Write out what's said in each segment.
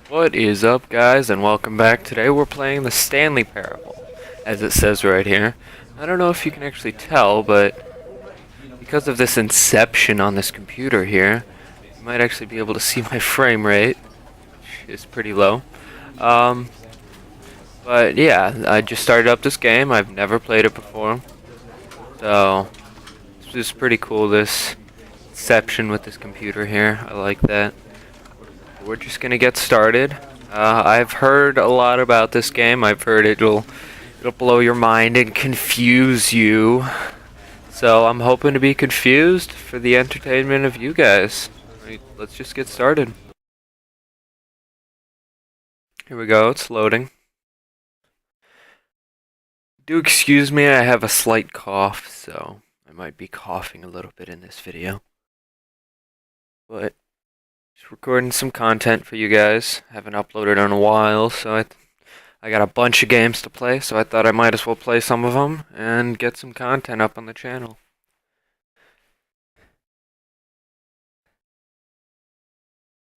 What is up, guys, and welcome back. Today we're playing the Stanley Parable, as it says right here. I don't know if you can actually tell, but because of this inception on this computer here, you might actually be able to see my frame rate, which is pretty low. Um, but yeah, I just started up this game. I've never played it before, so this is pretty cool, this inception with this computer here. I like that. We're just gonna get started. I've heard a lot about this game. I've heard it'll blow your mind and confuse you. So I'm hoping to be confused for the entertainment of you guys. Let's just get started. Here we go. It's loading. Do excuse me. I have a slight cough, so I might be coughing a little bit in this video. But just recording some content for you guys. Haven't uploaded in a while, so I got a bunch of games to play, so I thought I might as well play some of them and get some content up on the channel.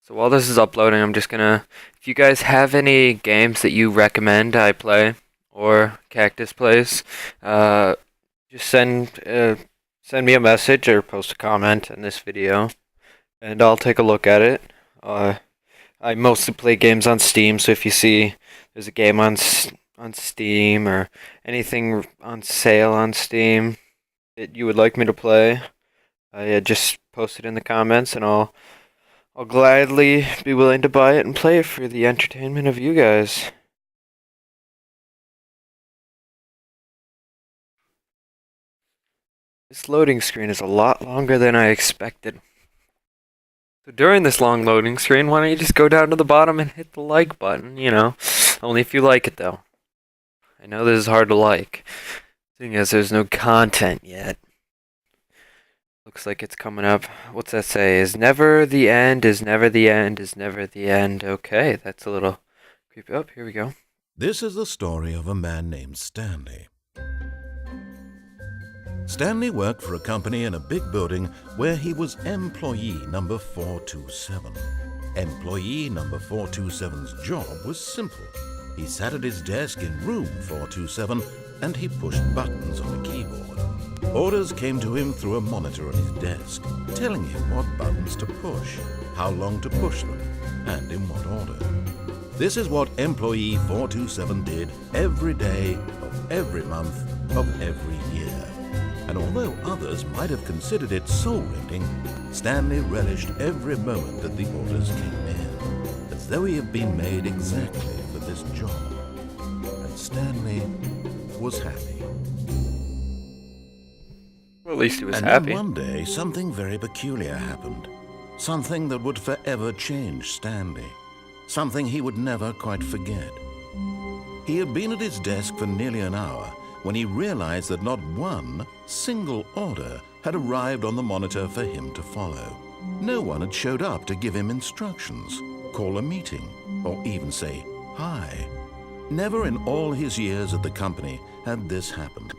So while this is uploading, I'm just gonna, if you guys have any games that you recommend I play, or Cactus plays, just send me a message or post a comment in this video, and I'll take a look at it. I mostly play games on Steam, so if you see there's a game on Steam or anything on sale on Steam that you would like me to play, just post it in the comments, and I'll gladly be willing to buy it and play it for the entertainment of you guys. This loading screen is a lot longer than I expected. So during this long loading screen, why don't you just go down to the bottom and hit the like button, you know? Only if you like it, though. I know this is hard to like, seeing as there's no content yet. Looks like it's coming up. What's that say? Is never the end, is never the end, is never the end. Okay, that's a little creepy. Oh, here we go. This is the story of a man named Stanley. Stanley worked for a company in a big building where he was employee number 427. Employee number 427's job was simple. He sat at his desk in room 427 and he pushed buttons on a keyboard. Orders came to him through a monitor on his desk, telling him what buttons to push, how long to push them, and in what order. This is what employee 427 did every day of every month of every year. And although others might have considered it soul-rending, Stanley relished every moment that the orders came in, as though he had been made exactly for this job. And Stanley was happy. Well, at least he was and happy. Then one day, something very peculiar happened. Something that would forever change Stanley. Something he would never quite forget. He had been at his desk for nearly an hour when he realized that not one single order had arrived on the monitor for him to follow. No one had showed up to give him instructions, call a meeting, or even say hi. Never in all his years at the company had this happened.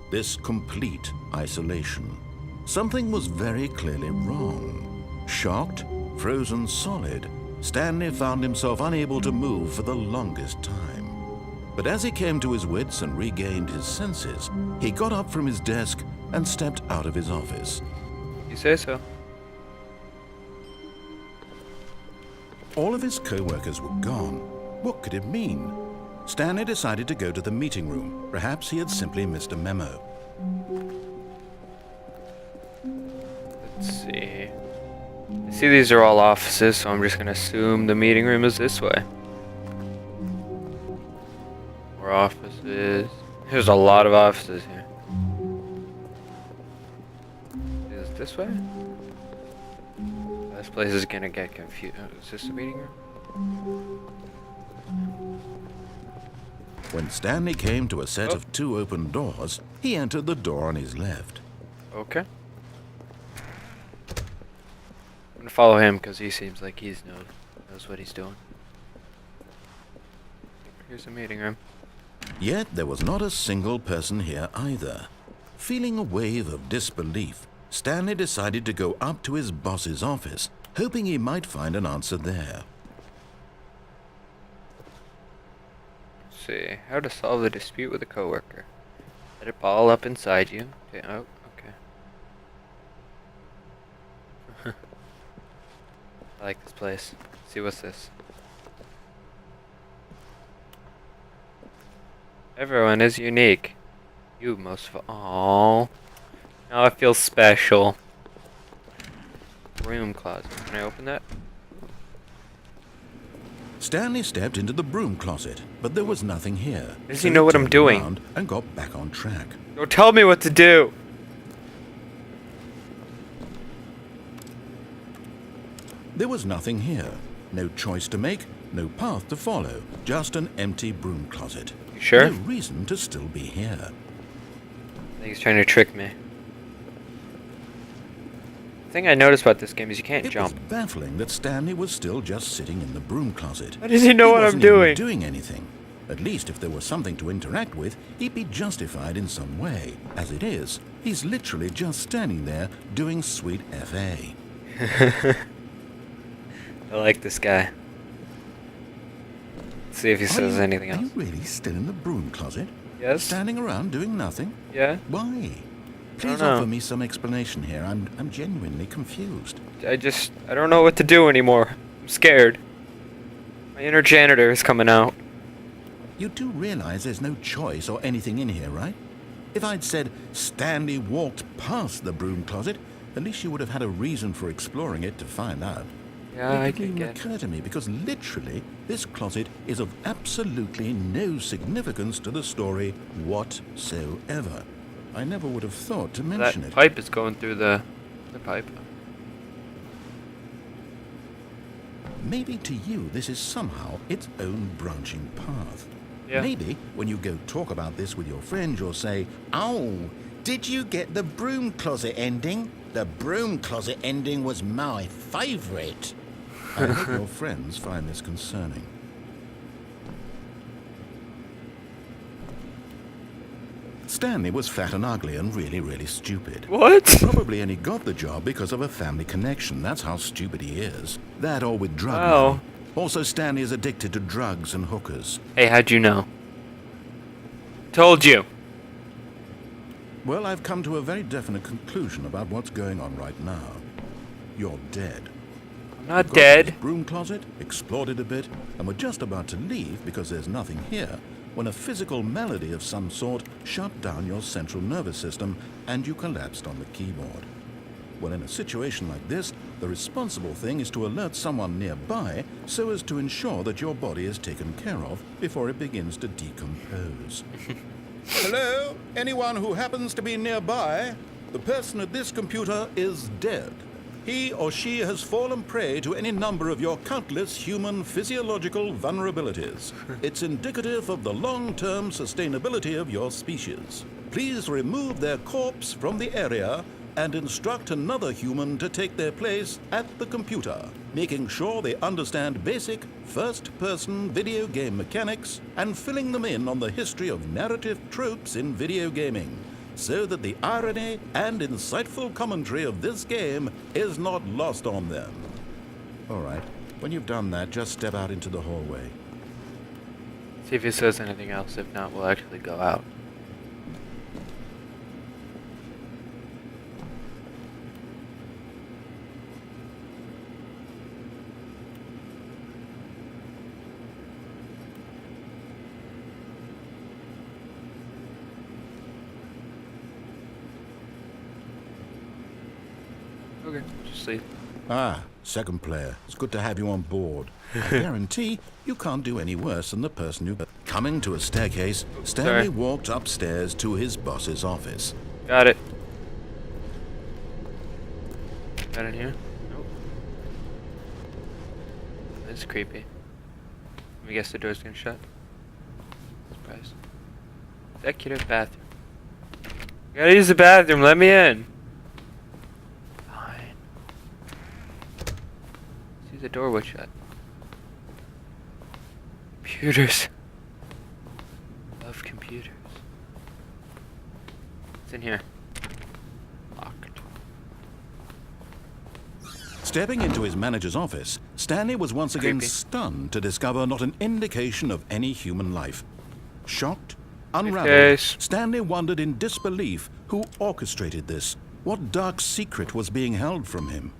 This complete isolation. Something was very clearly wrong. Shocked, frozen solid, Stanley found himself unable to move for the longest time. But as he came to his wits and regained his senses, he got up from his desk and stepped out of his office. You say so. All of his co-workers were gone. What could it mean? Stanley decided to go to the meeting room. Perhaps he had simply missed a memo. Let's see. I see these are all offices, so I'm just going to assume the meeting room is this way. More offices. There's a lot of offices here. Is it this way? This place is going to get confused. Is this the meeting room? When Stanley came to a set of two open doors, he entered the door on his left. Okay. I'm gonna follow him because he seems like he knows what he's doing. Here's the meeting room. Yet there was not a single person here either. Feeling a wave of disbelief, Stanley decided to go up to his boss's office, hoping he might find an answer there. see. How to solve a dispute with a coworker. Let it ball up inside you. Okay. Oh, okay. I like this place. Let's see what's this. Everyone is unique. You most of all. Now I feel special. Broom closet. Can I open that? Stanley stepped into the broom closet, but there was nothing here. Does he know what I'm turned doing? around and got back on track. Don't tell me what to do! There was nothing here. No choice to make, no path to follow. Just an empty broom closet. You sure? No reason to still be here. I think he's trying to trick me. The thing I noticed about this game is you can't jump. It was baffling that Stanley was still just sitting in the broom closet. How does he know what I'm wasn't even doing? doing anything. At least if there was something to interact with, he'd be justified in some way. As it is, he's literally just standing there doing sweet FA. I like this guy. Let's see if he says anything else. Are you really still in the broom closet? Yes? Standing around doing nothing? Yeah? Why? Please know. offer me some explanation here. I'm genuinely confused. I don't know what to do anymore. I'm scared. My inner janitor is coming out. You do realize there's no choice or anything in here, right? If I'd said Stanley walked past the broom closet, at least you would have had a reason for exploring it to find out. Yeah, I It can didn't even get. occur to me because literally this closet is of absolutely no significance to the story whatsoever. I never would have thought to mention That it. pipe is going through the pipe. Maybe to you this is somehow its own branching path. Yeah. Maybe when you go talk about this with your friends, you'll say, "Oh, did you get the broom closet ending? The broom closet ending was my favorite." I hope your friends find this concerning. Stanley was fat and ugly and really, really stupid. What? Probably only got the job because of a family connection. That's how stupid he is. That or with drug Wow. money. Also, Stanley is addicted to drugs and hookers. Hey, how'd you know? Told you. Well, I've come to a very definite conclusion about what's going on right now. You're dead. I'm not Got to this dead. broom closet, explored it a bit, and we're just about to leave because there's nothing here when a physical malady of some sort shut down your central nervous system and you collapsed on the keyboard. Well, in a situation like this, the responsible thing is to alert someone nearby so as to ensure that your body is taken care of before it begins to decompose. Hello? Anyone who happens to be nearby? The person at this computer is dead. He or she has fallen prey to any number of your countless human physiological vulnerabilities. It's indicative of the long-term sustainability of your species. Please remove their corpse from the area and instruct another human to take their place at the computer, making sure they understand basic first-person video game mechanics and filling them in on the history of narrative tropes in video gaming, so that the irony and insightful commentary of this game is not lost on them. All right, when you've done that, just step out into the hallway. See if he says anything else. If not, we'll actually go out. Okay, just sleep. Ah, second player. It's good to have you on board. I guarantee you can't do any worse than the person who... Coming to a staircase, Stanley Sorry. walked upstairs to his boss's office. Got it. Got in here? Nope. That's creepy. Let me guess the door's gonna shut. Surprise. Executive bathroom. I gotta use the bathroom, let me in. Fine. See, the door was shut. Computers. Love computers. What's in here? Locked. Stepping into his manager's office, Stanley was once again Creepy. stunned to discover not an indication of any human life. Shocked, unraveled, Briefcase. Stanley wondered in disbelief who orchestrated this, what dark secret was being held from him.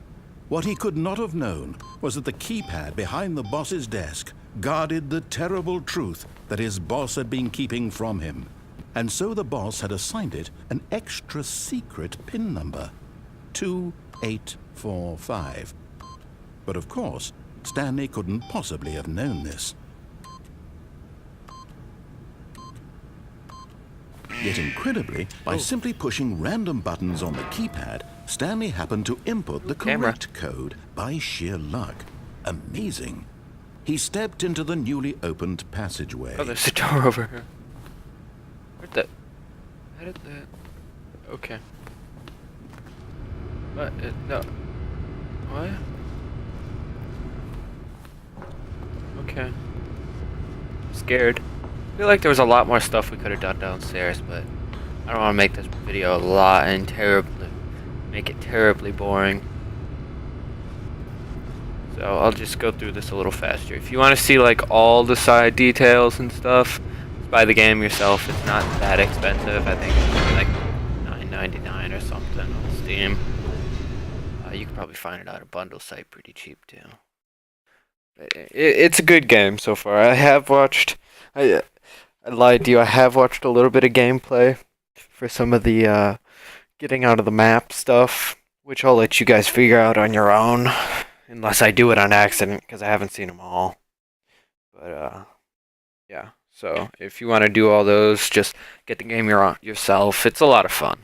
What he could not have known was that the keypad behind the boss's desk guarded the terrible truth that his boss had been keeping from him. And so the boss had assigned it an extra secret PIN number, 2845. But of course, Stanley couldn't possibly have known this. Yet incredibly, by simply pushing random buttons on the keypad, Stanley happened to input the correct code by sheer luck. Amazing. He stepped into the newly opened passageway. Oh, there's a door over here. Where'd that? How did that? Okay. What? No. What? Okay. I'm scared. I feel like there was a lot more stuff we could have done downstairs, but I don't want to make this video a lot and make it terribly boring. So I'll just go through this a little faster. If you want to see like all the side details and stuff, just buy the game yourself. It's not that expensive. I think it's like $9.99 or something on Steam. You can probably find it on a bundle site pretty cheap too. It's a good game so far. I have watched. I lied to you. I have watched a little bit of gameplay for some of the getting out of the map stuff, which I'll let you guys figure out on your own, unless I do it on accident because I haven't seen them all. But yeah. So if you want to do all those, just get the game yourself. It's a lot of fun.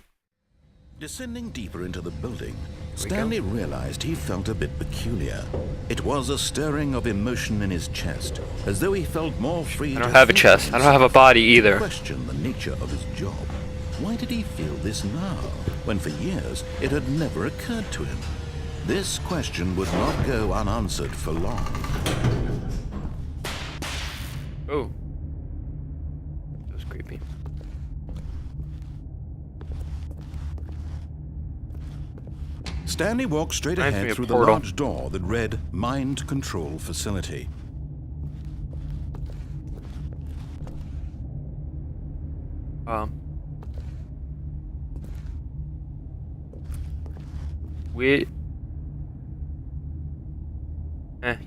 Descending deeper into the building, Stanley realized he felt a bit peculiar. It was a stirring of emotion in his chest, as though he felt more free. I don't have a chest. I don't have a body either. Question the nature of his job. Why did he feel this now, when for years it had never occurred to him? This question would not go unanswered for long. Oh. That was creepy. Stanley walked straight ahead through the large door that read Mind Control Facility.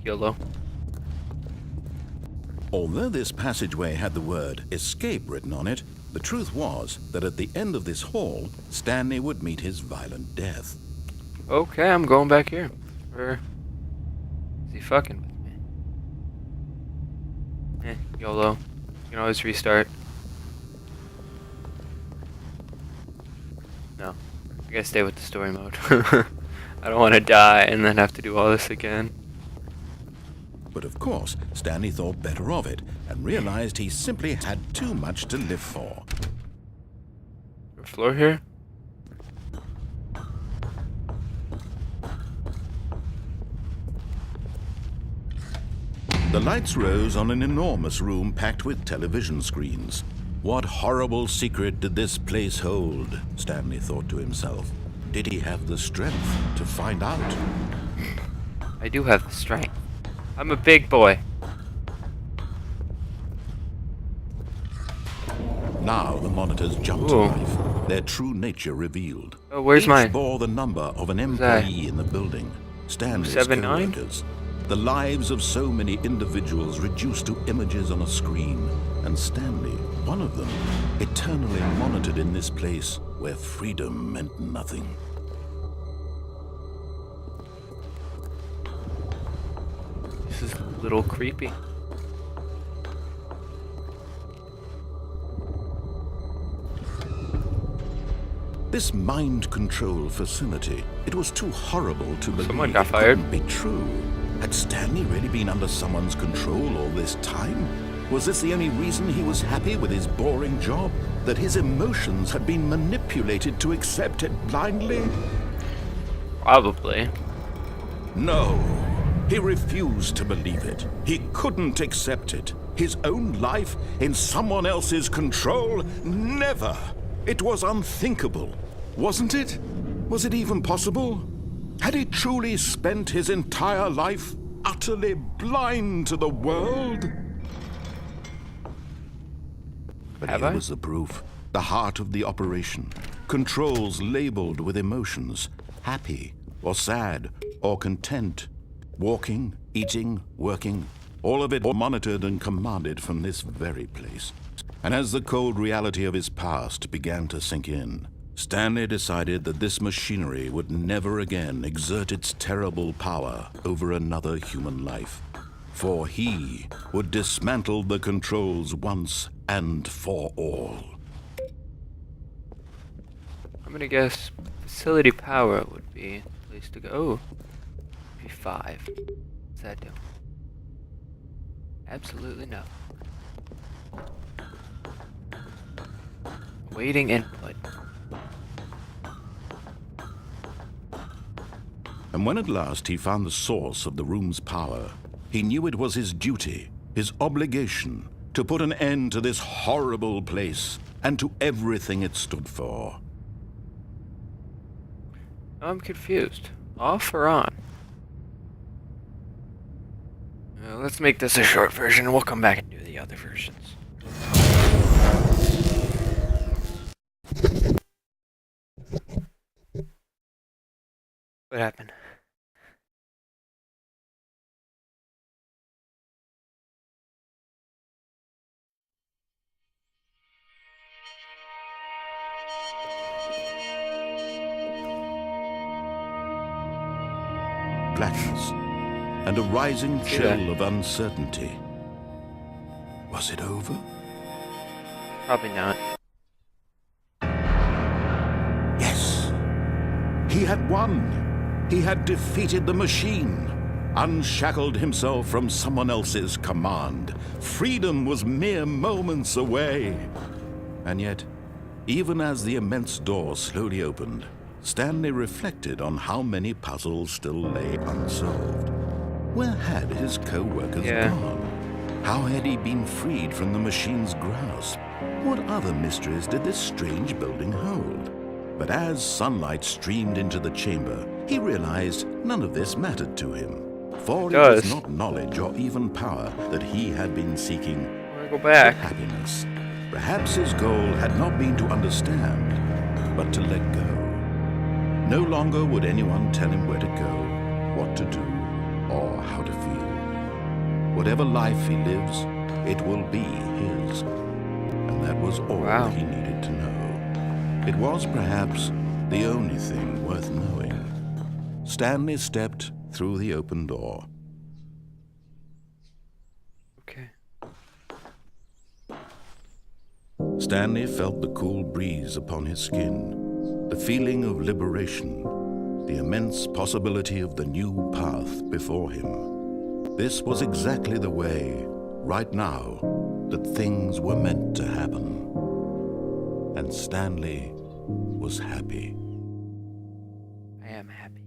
YOLO. Although this passageway had the word escape written on it, the truth was that at the end of this hall, Stanley would meet his violent death. Okay, I'm going back here. Or is he fucking with me? YOLO. You can always restart. No. I gotta stay with the story mode. I don't want to die and then have to do all this again. But of course, Stanley thought better of it and realized he simply had too much to live for. Floor here? The lights rose on an enormous room packed with television screens. What horrible secret did this place hold? Stanley thought to himself. Did he have the strength to find out? I do have the strength. I'm a big boy. Now the monitors jumped to life, their true nature revealed. Oh, where's Each mine? bore the number of an employee in the building. Stanley's 79? co-workers. The lives of so many individuals reduced to images on a screen, and Stanley, one of them, eternally monitored in this place where freedom meant nothing. This is a little creepy. This mind control facility, it was too horrible to believe. Someone got it fired. couldn't be true. Had Stanley really been under someone's control all this time? Was this the only reason he was happy with his boring job? That his emotions had been manipulated to accept it blindly? Probably. No. He refused to believe it. He couldn't accept it. His own life in someone else's control? Never. It was unthinkable. Wasn't it? Was it even possible? Had he truly spent his entire life utterly blind to the world? But Have here I? was the proof. The heart of the operation. Controls labeled with emotions. Happy, or sad, or content. Walking, eating, working. All of it monitored and commanded from this very place. And as the cold reality of his past began to sink in, Stanley decided that this machinery would never again exert its terrible power over another human life. For he would dismantle the controls once and for all. I'm gonna guess facility power would be the place to go. Oh, be 5. What's that do? Absolutely no. Waiting input. And when at last he found the source of the room's power, he knew it was his duty, his obligation, to put an end to this horrible place and to everything it stood for. I'm confused. Off or on? Let's make this a short version and we'll come back and do the other versions. What happened? Blackness and a rising See that? chill of uncertainty. Was it over? Probably not. Yes. He had won. He had defeated the machine, unshackled himself from someone else's command. Freedom was mere moments away. And yet, even as the immense door slowly opened, Stanley reflected on how many puzzles still lay unsolved. Where had his co-workers gone? How had he been freed from the machine's grasp? What other mysteries did this strange building hold? But as sunlight streamed into the chamber, he realized none of this mattered to him. For it was not knowledge or even power that he had been seeking, I'm gonna go back. but happiness. Perhaps his goal had not been to understand, but to let go. No longer would anyone tell him where to go, what to do, or how to feel. Whatever life he lives, it will be his. And that was all he needed to know. It was perhaps the only thing worth knowing. Stanley stepped through the open door. Okay. Stanley felt the cool breeze upon his skin, the feeling of liberation, the immense possibility of the new path before him. This was exactly the way, right now, that things were meant to happen. And Stanley was happy. I am happy.